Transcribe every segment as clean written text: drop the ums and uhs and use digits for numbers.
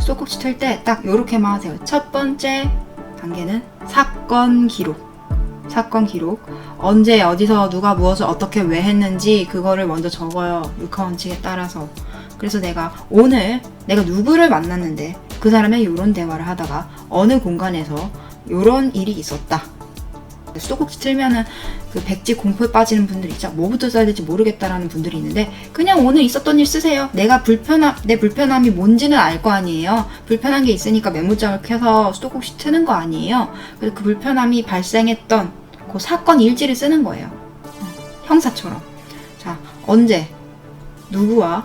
수도꼭지 틀 때 딱 요렇게만 하세요. 첫 번째 단계는 사건 기록. 사건 기록. 언제 어디서 누가 무엇을 어떻게 왜 했는지 그거를 먼저 적어요. 육하 원칙에 따라서. 그래서 내가 오늘 내가 누구를 만났는데 그 사람의 요런 대화를 하다가 어느 공간에서 요런 일이 있었다. 수도꼭지 틀면은 그 백지 공포에 빠지는 분들 있죠. 뭐부터 써야 될지 모르겠다라는 분들이 있는데 그냥 오늘 있었던 일 쓰세요. 내 불편함이 뭔지는 알 거 아니에요. 불편한 게 있으니까 메모장을 켜서 수도꼭지 트는 거 아니에요. 그래서 그 불편함이 발생했던 그 사건 일지를 쓰는 거예요. 형사처럼. 자, 언제 누구와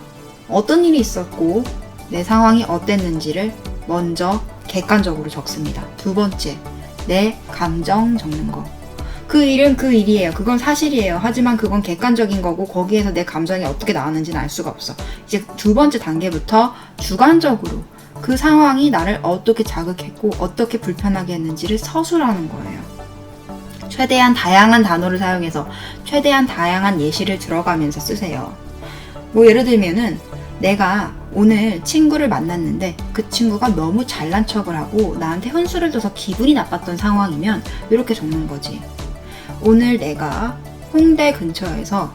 어떤 일이 있었고 내 상황이 어땠는지를 먼저 객관적으로 적습니다. 두 번째, 내 감정 적는 거. 그 일은 그 일이에요. 그건 사실이에요. 하지만 그건 객관적인 거고 거기에서 내 감정이 어떻게 나왔는지는 알 수가 없어. 이제 두 번째 단계부터 주관적으로 그 상황이 나를 어떻게 자극했고 어떻게 불편하게 했는지를 서술하는 거예요. 최대한 다양한 단어를 사용해서 최대한 다양한 예시를 들어가면서 쓰세요. 뭐 예를 들면은 내가 오늘 친구를 만났는데 그 친구가 너무 잘난 척을 하고 나한테 혼수를 줘서 기분이 나빴던 상황이면 이렇게 적는 거지. 오늘 내가 홍대 근처에서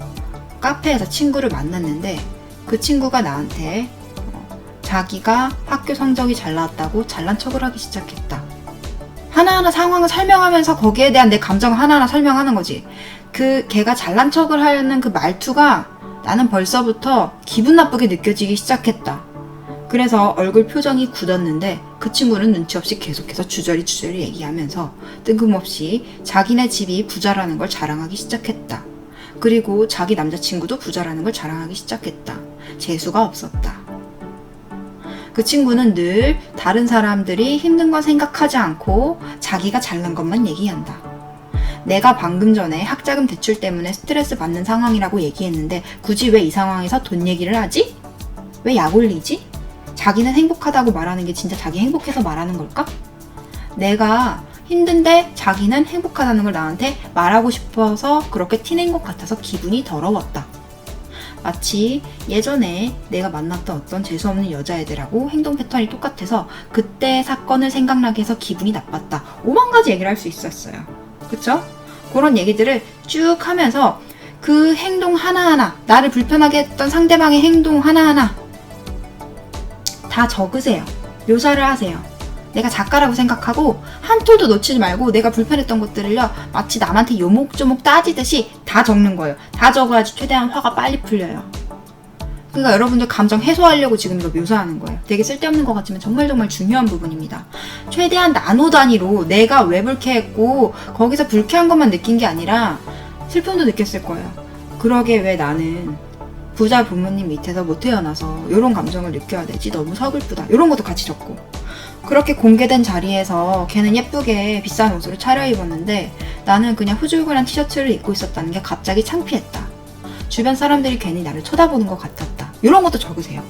카페에서 친구를 만났는데 그 친구가 나한테 자기가 학교 성적이 잘 나왔다고 잘난 척을 하기 시작했다. 하나하나 상황을 설명하면서 거기에 대한 내 감정을 하나하나 설명하는 거지. 그 걔가 잘난 척을 하는 그 말투가 나는 벌써부터 기분 나쁘게 느껴지기 시작했다. 그래서 얼굴 표정이 굳었는데 그 친구는 눈치 없이 계속해서 주저리 얘기하면서 뜬금없이 자기네 집이 부자라는 걸 자랑하기 시작했다. 그리고 자기 남자친구도 부자라는 걸 자랑하기 시작했다. 재수가 없었다. 그 친구는 늘 다른 사람들이 힘든 건 생각하지 않고 자기가 잘난 것만 얘기한다. 내가 방금 전에 학자금 대출 때문에 스트레스 받는 상황이라고 얘기했는데 굳이 왜 이 상황에서 돈 얘기를 하지? 왜 약 올리지? 자기는 행복하다고 말하는 게 진짜 자기 행복해서 말하는 걸까? 내가 힘든데 자기는 행복하다는 걸 나한테 말하고 싶어서 그렇게 티낸 것 같아서 기분이 더러웠다. 마치 예전에 내가 만났던 어떤 재수없는 여자애들하고 행동 패턴이 똑같아서 그때 사건을 생각나게 해서 기분이 나빴다. 5만 가지 얘기를 할 수 있었어요. 그쵸? 그런 얘기들을 쭉 하면서 그 행동 하나하나, 나를 불편하게 했던 상대방의 행동 하나하나 다 적으세요. 묘사를 하세요. 내가 작가라고 생각하고 한 톨도 놓치지 말고 내가 불편했던 것들을요 마치 남한테 요목조목 따지듯이 다 적는 거예요. 다 적어야지 최대한 화가 빨리 풀려요. 그러니까 여러분들 감정 해소하려고 지금 이거 묘사하는 거예요. 되게 쓸데없는 것 같지만 정말 중요한 부분입니다. 최대한 나노 단위로 내가 왜 불쾌했고 거기서 불쾌한 것만 느낀 게 아니라 슬픔도 느꼈을 거예요. 그러게 왜 나는 부자 부모님 밑에서 못 태어나서 이런 감정을 느껴야 되지? 너무 서글프다. 이런 것도 같이 적고. 그렇게 공개된 자리에서 걔는 예쁘게 비싼 옷을 차려입었는데 나는 그냥 후줄근한 티셔츠를 입고 있었다는 게 갑자기 창피했다. 주변 사람들이 괜히 나를 쳐다보는 것 같았다. 이런 것도 적으세요.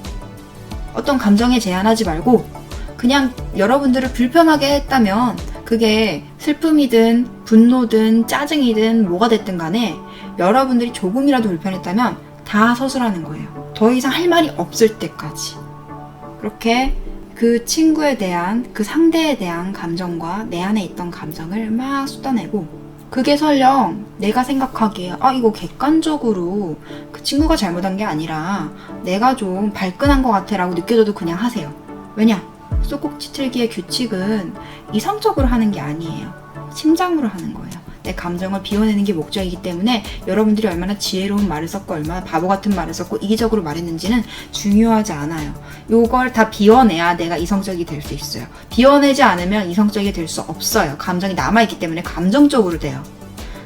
어떤 감정에 제한하지 말고 그냥 여러분들을 불편하게 했다면 그게 슬픔이든 분노든 짜증이든 뭐가 됐든 간에 여러분들이 조금이라도 불편했다면 다 서술하는 거예요. 더 이상 할 말이 없을 때까지. 그렇게 그 친구에 대한, 그 상대에 대한 감정과 내 안에 있던 감정을 막 쏟아내고 그게 설령 내가 생각하기에 이거 객관적으로 그 친구가 잘못한 게 아니라 내가 좀 발끈한 것 같아 라고 느껴져도 그냥 하세요. 왜냐? 수도꼭지 틀기의 규칙은 이성적으로 하는 게 아니에요. 심장으로 하는 거예요. 내 감정을 비워내는 게 목적이기 때문에 여러분들이 얼마나 지혜로운 말을 썼고 얼마나 바보 같은 말을 썼고 이기적으로 말했는지는 중요하지 않아요. 요걸 다 비워내야 내가 이성적이 될 수 있어요. 비워내지 않으면 이성적이 될 수 없어요. 감정이 남아있기 때문에 감정적으로 돼요.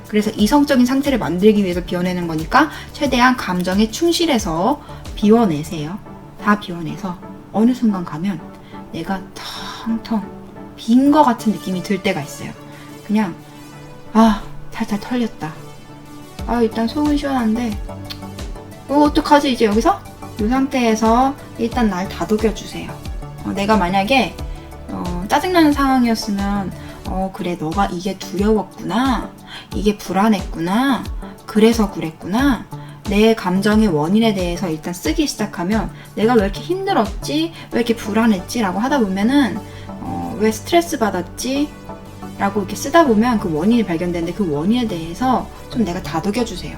그래서 이성적인 상태를 만들기 위해서 비워내는 거니까 최대한 감정에 충실해서 비워내세요. 다 비워내서 어느 순간 가면 내가 텅텅 빈 것 같은 느낌이 들 때가 있어요. 그냥 탈탈 털렸다. 일단 속은 시원한데 어떡하지 이제 여기서? 이 상태에서 일단 날 다독여주세요. 내가 만약에 짜증나는 상황이었으면 그래 너가 이게 두려웠구나, 이게 불안했구나, 그래서 그랬구나, 내 감정의 원인에 대해서 일단 쓰기 시작하면 내가 왜 이렇게 힘들었지? 왜 이렇게 불안했지? 라고 하다 보면은 왜 스트레스 받았지? 라고 이렇게 쓰다 보면 그 원인이 발견되는데 그 원인에 대해서 좀 내가 다독여 주세요.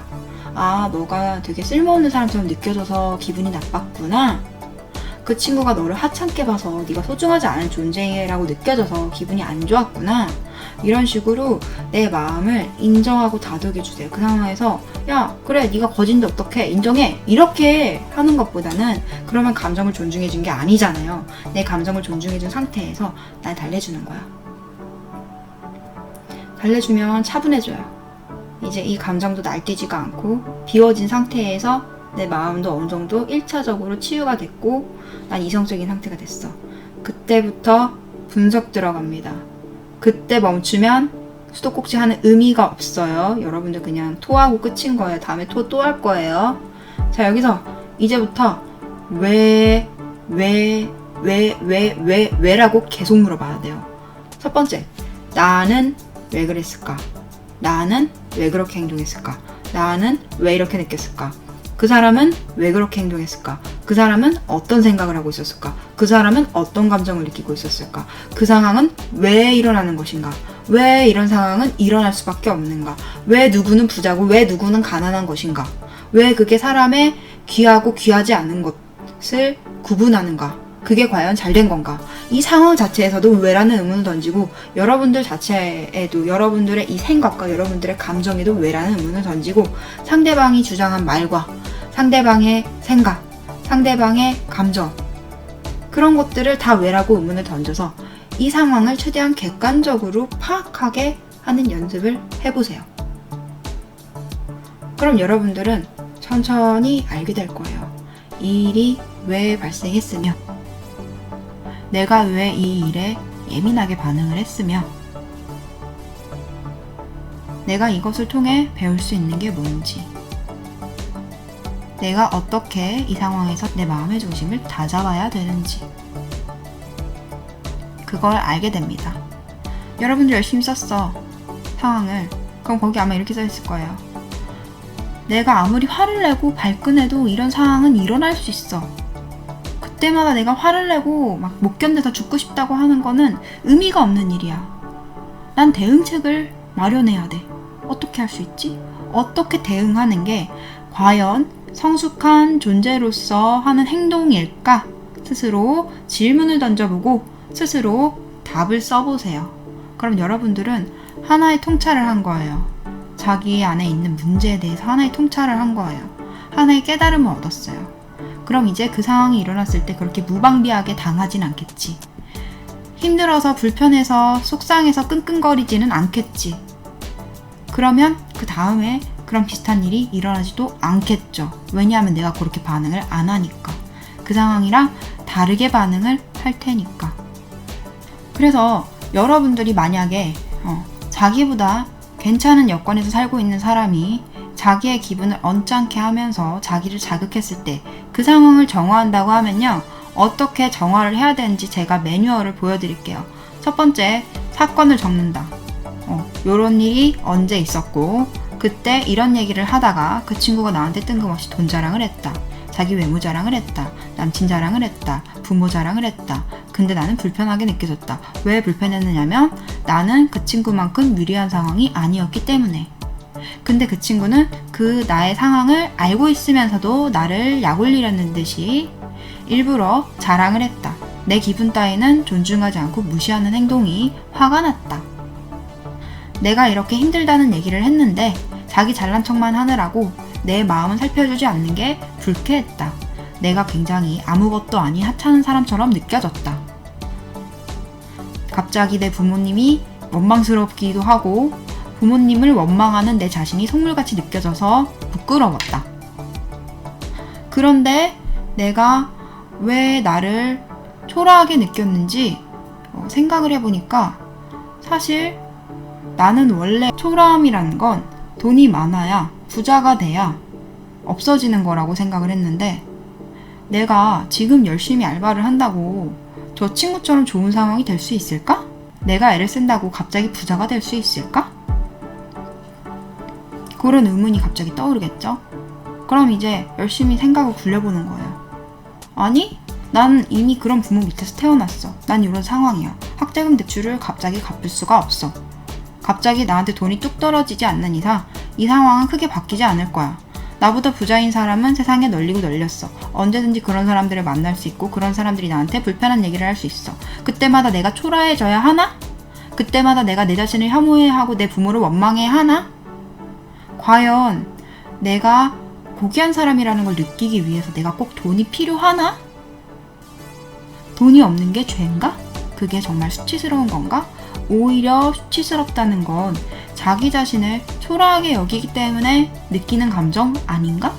아, 너가 되게 쓸모없는 사람처럼 느껴져서 기분이 나빴구나. 그 친구가 너를 하찮게 봐서 네가 소중하지 않은 존재라고 느껴져서 기분이 안 좋았구나. 이런 식으로 내 마음을 인정하고 다독여 주세요. 그 상황에서 야, 그래, 네가 거진데 어떡해, 인정해, 이렇게 하는 것보다는 그러면 감정을 존중해 준 게 아니잖아요. 내 감정을 존중해 준 상태에서 날 달래주는 거야. 달래주면 차분해져요. 이제 이 감정도 날뛰지가 않고 비워진 상태에서 내 마음도 어느 정도 1차적으로 치유가 됐고 난 이성적인 상태가 됐어. 그때부터 분석 들어갑니다. 그때 멈추면 수도꼭지 하는 의미가 없어요. 여러분들 그냥 토하고 끝인 거예요. 다음에 토 또 할 거예요. 자, 여기서 이제부터 왜라고 계속 물어봐야 돼요. 첫 번째, 나는 왜 그랬을까? 나는 왜 그렇게 행동했을까? 나는 왜 이렇게 느꼈을까? 그 사람은 왜 그렇게 행동했을까? 그 사람은 어떤 생각을 하고 있었을까? 그 사람은 어떤 감정을 느끼고 있었을까? 그 상황은 왜 일어나는 것인가? 왜 이런 상황은 일어날 수밖에 없는가? 왜 누구는 부자고 왜 누구는 가난한 것인가? 왜 그게 사람의 귀하고 귀하지 않은 것을 구분하는가? 그게 과연 잘된 건가? 이 상황 자체에서도 왜라는 의문을 던지고 여러분들 자체에도 여러분들의 이 생각과 여러분들의 감정에도 왜라는 의문을 던지고 상대방이 주장한 말과 상대방의 생각, 상대방의 감정 그런 것들을 다 왜라고 의문을 던져서 이 상황을 최대한 객관적으로 파악하게 하는 연습을 해보세요. 그럼 여러분들은 천천히 알게 될 거예요. 이 일이 왜 발생했으며 내가 왜 이 일에 예민하게 반응을 했으며 내가 이것을 통해 배울 수 있는 게 뭔지 내가 어떻게 이 상황에서 내 마음의 중심을 다잡아야 되는지 그걸 알게 됩니다. 여러분들 열심히 썼어 상황을. 그럼 거기 아마 이렇게 써 있을 거예요. 내가 아무리 화를 내고 발끈해도 이런 상황은 일어날 수 있어. 그때마다 내가 화를 내고 막 못 견뎌서 죽고 싶다고 하는 거는 의미가 없는 일이야. 난 대응책을 마련해야 돼. 어떻게 할 수 있지? 어떻게 대응하는 게 과연 성숙한 존재로서 하는 행동일까? 스스로 질문을 던져보고 스스로 답을 써보세요. 그럼 여러분들은 하나의 통찰을 한 거예요. 자기 안에 있는 문제에 대해서 하나의 통찰을 한 거예요. 하나의 깨달음을 얻었어요. 그럼 이제 그 상황이 일어났을 때 그렇게 무방비하게 당하진 않겠지. 힘들어서 불편해서 속상해서 끙끙거리지는 않겠지. 그러면 그 다음에 그런 비슷한 일이 일어나지도 않겠죠. 왜냐하면 내가 그렇게 반응을 안 하니까. 그 상황이랑 다르게 반응을 할 테니까. 그래서 여러분들이 만약에 자기보다 괜찮은 여건에서 살고 있는 사람이 자기의 기분을 언짢게 하면서 자기를 자극했을 때 그 상황을 정화한다고 하면요. 어떻게 정화를 해야 되는지 제가 매뉴얼을 보여드릴게요. 첫 번째, 사건을 적는다. 요런 일이 언제 있었고 그때 이런 얘기를 하다가 그 친구가 나한테 뜬금없이 돈 자랑을 했다. 자기 외모 자랑을 했다. 남친 자랑을 했다. 부모 자랑을 했다. 근데 나는 불편하게 느껴졌다. 왜 불편했느냐면 나는 그 친구만큼 유리한 상황이 아니었기 때문에. 근데 그 친구는 그 나의 상황을 알고 있으면서도 나를 약올리려는 듯이 일부러 자랑을 했다. 내 기분 따위는 존중하지 않고 무시하는 행동이 화가 났다. 내가 이렇게 힘들다는 얘기를 했는데 자기 잘난 척만 하느라고 내 마음은 살펴주지 않는 게 불쾌했다. 내가 굉장히 아무것도 아닌 하찮은 사람처럼 느껴졌다. 갑자기 내 부모님이 원망스럽기도 하고 부모님을 원망하는 내 자신이 속물같이 느껴져서 부끄러웠다. 그런데 내가 왜 나를 초라하게 느꼈는지 생각을 해보니까 사실 나는 원래 초라함이라는 건 돈이 많아야 부자가 돼야 없어지는 거라고 생각을 했는데 내가 지금 열심히 알바를 한다고 저 친구처럼 좋은 상황이 될 수 있을까? 내가 애를 쓴다고 갑자기 부자가 될 수 있을까? 그런 의문이 갑자기 떠오르겠죠? 그럼 이제 열심히 생각을 굴려보는 거예요. 아니, 난 이미 그런 부모 밑에서 태어났어. 난 이런 상황이야. 학자금 대출을 갑자기 갚을 수가 없어. 갑자기 나한테 돈이 뚝 떨어지지 않는 이상 이 상황은 크게 바뀌지 않을 거야. 나보다 부자인 사람은 세상에 널리고 널렸어. 언제든지 그런 사람들을 만날 수 있고 그런 사람들이 나한테 불편한 얘기를 할 수 있어. 그때마다 내가 초라해져야 하나? 그때마다 내가 내 자신을 혐오해하고 내 부모를 원망해야 하나? 과연 내가 고귀한 사람이라는 걸 느끼기 위해서 내가 꼭 돈이 필요하나? 돈이 없는 게 죄인가? 그게 정말 수치스러운 건가? 오히려 수치스럽다는 건 자기 자신을 초라하게 여기기 때문에 느끼는 감정 아닌가?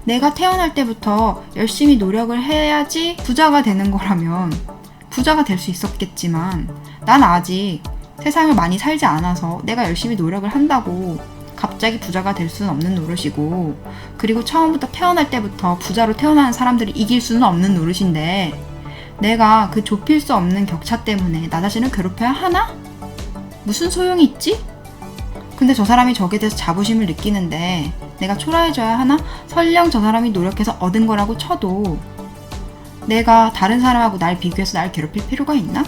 내가 태어날 때부터 열심히 노력을 해야지 부자가 되는 거라면 부자가 될 수 있었겠지만 난 아직 세상을 많이 살지 않아서 내가 열심히 노력을 한다고 갑자기 부자가 될 수는 없는 노릇이고, 그리고 처음부터 태어날 때부터 부자로 태어나는 사람들을 이길 수는 없는 노릇인데 내가 그 좁힐 수 없는 격차 때문에 나 자신을 괴롭혀야 하나? 무슨 소용이 있지? 근데 저 사람이 저기에 대해서 자부심을 느끼는데 내가 초라해져야 하나? 설령 저 사람이 노력해서 얻은 거라고 쳐도 내가 다른 사람하고 날 비교해서 날 괴롭힐 필요가 있나?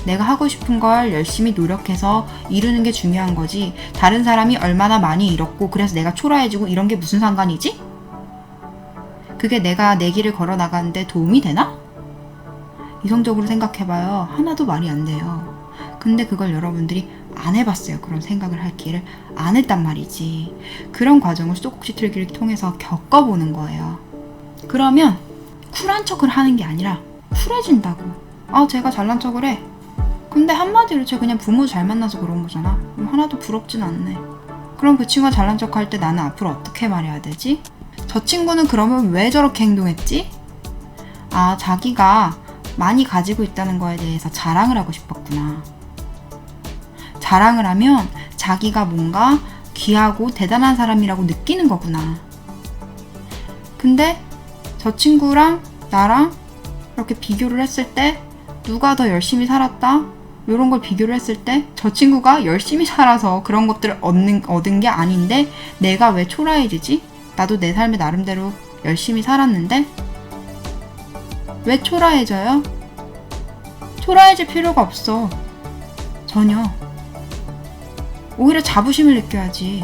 내가 하고 싶은 걸 열심히 노력해서 이루는 게 중요한 거지, 다른 사람이 얼마나 많이 잃었고 그래서 내가 초라해지고 이런 게 무슨 상관이지? 그게 내가 내 길을 걸어 나가는데 도움이 되나? 이성적으로 생각해봐요. 하나도 말이 안 돼요. 근데 그걸 여러분들이 안 해봤어요. 그런 생각을 할 기회를 안 했단 말이지. 그런 과정을 수도꼭지 틀기를 통해서 겪어보는 거예요. 그러면 쿨한 척을 하는 게 아니라 쿨해진다고. 아, 제가 잘난 척을 해. 근데 한마디로 제가 그냥 부모 잘 만나서 그런 거잖아. 하나도 부럽진 않네. 그럼 그 친구가 잘난 척 할 때 나는 앞으로 어떻게 말해야 되지? 저 친구는 그러면 왜 저렇게 행동했지? 아, 자기가 많이 가지고 있다는 거에 대해서 자랑을 하고 싶었구나. 자랑을 하면 자기가 뭔가 귀하고 대단한 사람이라고 느끼는 거구나. 근데 저 친구랑 나랑 이렇게 비교를 했을 때 누가 더 열심히 살았다? 이런 걸 비교를 했을 때 저 친구가 열심히 살아서 그런 것들을 얻은 게 아닌데 내가 왜 초라해지지? 나도 내 삶의 나름대로 열심히 살았는데 왜 초라해져요? 초라해질 필요가 없어. 전혀. 오히려 자부심을 느껴야지.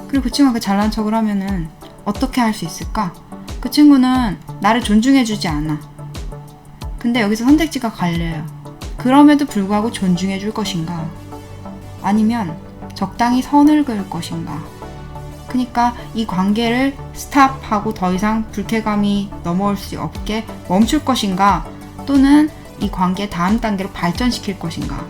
그리고 그 친구가 잘난 척을 하면은 어떻게 할 수 있을까? 그 친구는 나를 존중해주지 않아. 근데 여기서 선택지가 갈려요. 그럼에도 불구하고 존중해줄 것인가? 아니면 적당히 선을 그을 것인가? 그러니까 이 관계를 스탑하고 더 이상 불쾌감이 넘어올 수 없게 멈출 것인가? 또는 이 관계의 다음 단계로 발전시킬 것인가?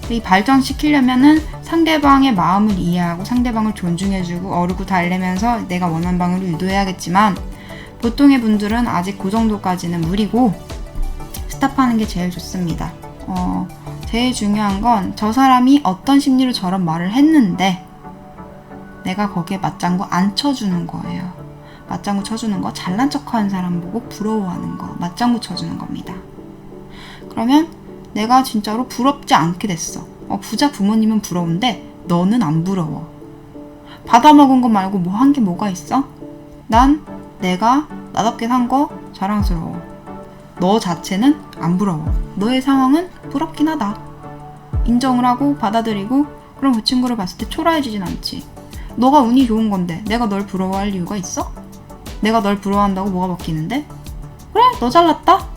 이 발전시키려면은 상대방의 마음을 이해하고 상대방을 존중해주고 어르고 달래면서 내가 원하는 방으로 유도해야겠지만, 보통의 분들은 아직 그 정도까지는 무리고 스탑하는 게 제일 좋습니다. 제일 중요한 건 저 사람이 어떤 심리로 저런 말을 했는데 내가 거기에 맞장구 안 쳐주는 거예요. 맞장구 쳐주는 거, 잘난 척하는 사람 보고 부러워하는 거, 맞장구 쳐주는 겁니다. 그러면 내가 진짜로 부럽지 않게 됐어. 부자 부모님은 부러운데 너는 안 부러워. 받아먹은 거 말고 뭐 한 게 뭐가 있어? 난 내가 나답게 산 거 자랑스러워. 너 자체는 안 부러워. 너의 상황은 부럽긴 하다. 인정을 하고 받아들이고, 그럼 그 친구를 봤을 때 초라해지진 않지. 너가 운이 좋은 건데 내가 널 부러워할 이유가 있어? 내가 널 부러워한다고 뭐가 바뀌는데? 그래, 너 잘났다.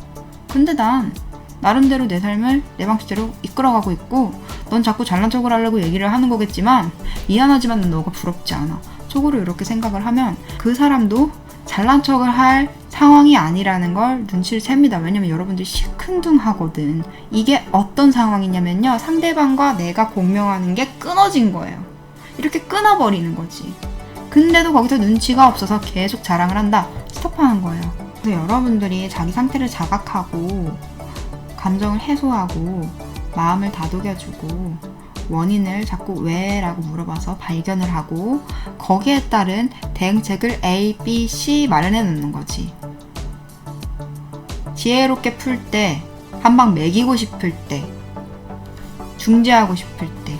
근데 난 나름대로 내 삶을 내 방식대로 이끌어가고 있고, 넌 자꾸 잘난 척을 하려고 얘기를 하는 거겠지만 미안하지만 난 너가 부럽지 않아. 속으로 이렇게 생각을 하면 그 사람도 잘난 척을 할 상황이 아니라는 걸 눈치를 챕니다. 왜냐면 여러분들이 시큰둥하거든. 이게 어떤 상황이냐면요, 상대방과 내가 공명하는 게 끊어진 거예요. 이렇게 끊어버리는 거지. 근데도 거기서 눈치가 없어서 계속 자랑을 한다. 스톱하는 거예요. 그래서 여러분들이 자기 상태를 자각하고 감정을 해소하고 마음을 다독여주고 원인을 자꾸 왜? 라고 물어봐서 발견을 하고 거기에 따른 대응책을 A, B, C 마련해 놓는 거지. 지혜롭게 풀 때, 한 방 매기고 싶을 때, 중재하고 싶을 때.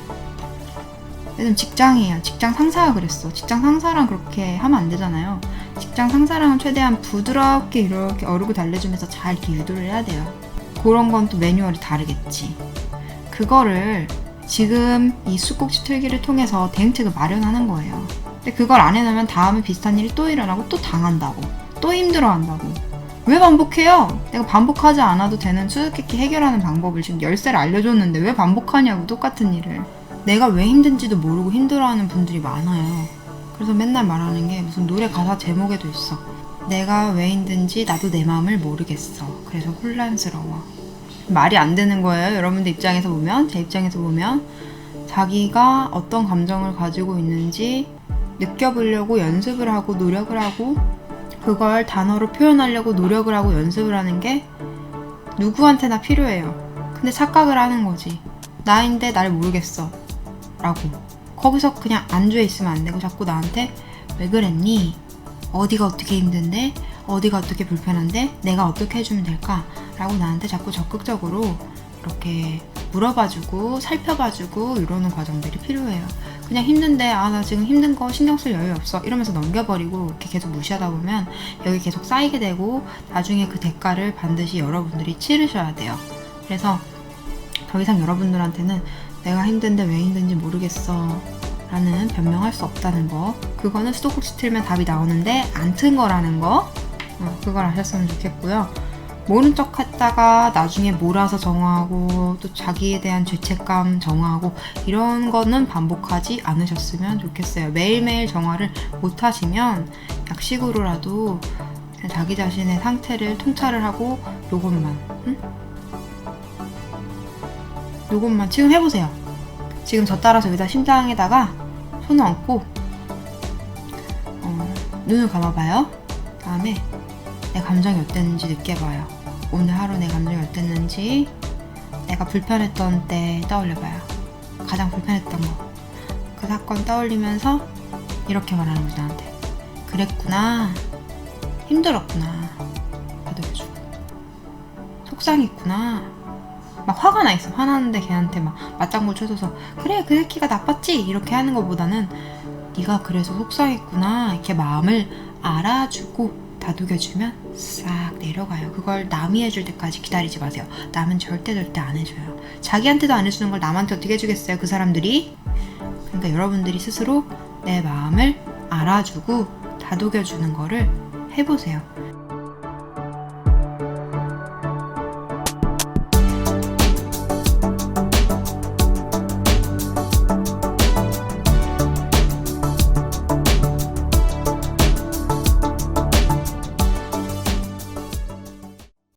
예를 직장이에요. 직장 상사가 그랬어. 직장 상사랑 그렇게 하면 안 되잖아요. 직장 상사랑은 최대한 부드럽게 이렇게 어르고 달래주면서 잘 이렇게 유도를 해야 돼요. 그런 건 또 매뉴얼이 다르겠지. 그거를 지금 이 숫꼭지 틀기를 통해서 대응책을 마련하는 거예요. 근데 그걸 안 해놓으면 다음에 비슷한 일이 또 일어나고 또 당한다고. 또 힘들어한다고. 왜 반복해요? 내가 반복하지 않아도 되는 수수께끼 해결하는 방법을 지금 열쇠를 알려줬는데 왜 반복하냐고, 똑같은 일을. 내가 왜 힘든지도 모르고 힘들어하는 분들이 많아요. 그래서 맨날 말하는 게 무슨 노래 가사 제목에도 있어. 내가 왜 힘든지 나도 내 마음을 모르겠어. 그래서 혼란스러워. 말이 안 되는 거예요. 여러분들 입장에서 보면, 제 입장에서 보면 자기가 어떤 감정을 가지고 있는지 느껴보려고 연습을 하고 노력을 하고 그걸 단어로 표현하려고 노력을 하고 연습을 하는 게 누구한테나 필요해요. 근데 착각을 하는 거지. 나인데 날 모르겠어 라고. 거기서 그냥 안주해 있으면 안 되고 자꾸 나한테 왜 그랬니? 어디가 어떻게 힘든데? 어디가 어떻게 불편한데? 내가 어떻게 해주면 될까? 라고 나한테 자꾸 적극적으로 이렇게 물어봐주고 살펴봐주고 이러는 과정들이 필요해요. 그냥 힘든데 나 지금 힘든 거 신경 쓸 여유 없어 이러면서 넘겨버리고 이렇게 계속 무시하다 보면 여기 계속 쌓이게 되고 나중에 그 대가를 반드시 여러분들이 치르셔야 돼요. 그래서 더 이상 여러분들한테는 내가 힘든데 왜 힘든지 모르겠어 라는 변명할 수 없다는 거, 그거는 수도꼭지 틀면 답이 나오는데 안 튼 거라는 거, 그걸 아셨으면 좋겠고요. 모른 척 했다가 나중에 몰아서 정화하고 또 자기에 대한 죄책감 정화하고 이런 거는 반복하지 않으셨으면 좋겠어요. 매일매일 정화를 못 하시면 약식으로라도 자기 자신의 상태를 통찰을 하고 요것만 지금 해보세요. 지금 저 따라서 여기다 심장에다가 손을 얹고 눈을 감아봐요. 다음에 내 감정이 어땠는지 느껴봐요. 오늘 하루 내 감정이 어땠는지 내가 불편했던 때 떠올려봐요. 가장 불편했던 거. 그 사건 떠올리면서 이렇게 말하는 거지, 나한테. 그랬구나. 힘들었구나. 다독여주고. 속상했구나. 막 화가 나 있어. 화나는데 걔한테 막 맞장구 쳐줘서 그래 그 새끼가 나빴지 이렇게 하는 것보다는 네가 그래서 속상했구나 이렇게 마음을 알아주고 다독여주면 싹 내려가요. 그걸 남이 해줄 때까지 기다리지 마세요. 남은 절대 안 해줘요. 자기한테도 안 해주는 걸 남한테 어떻게 해주겠어요, 그 사람들이. 그러니까 여러분들이 스스로 내 마음을 알아주고 다독여주는 거를 해보세요.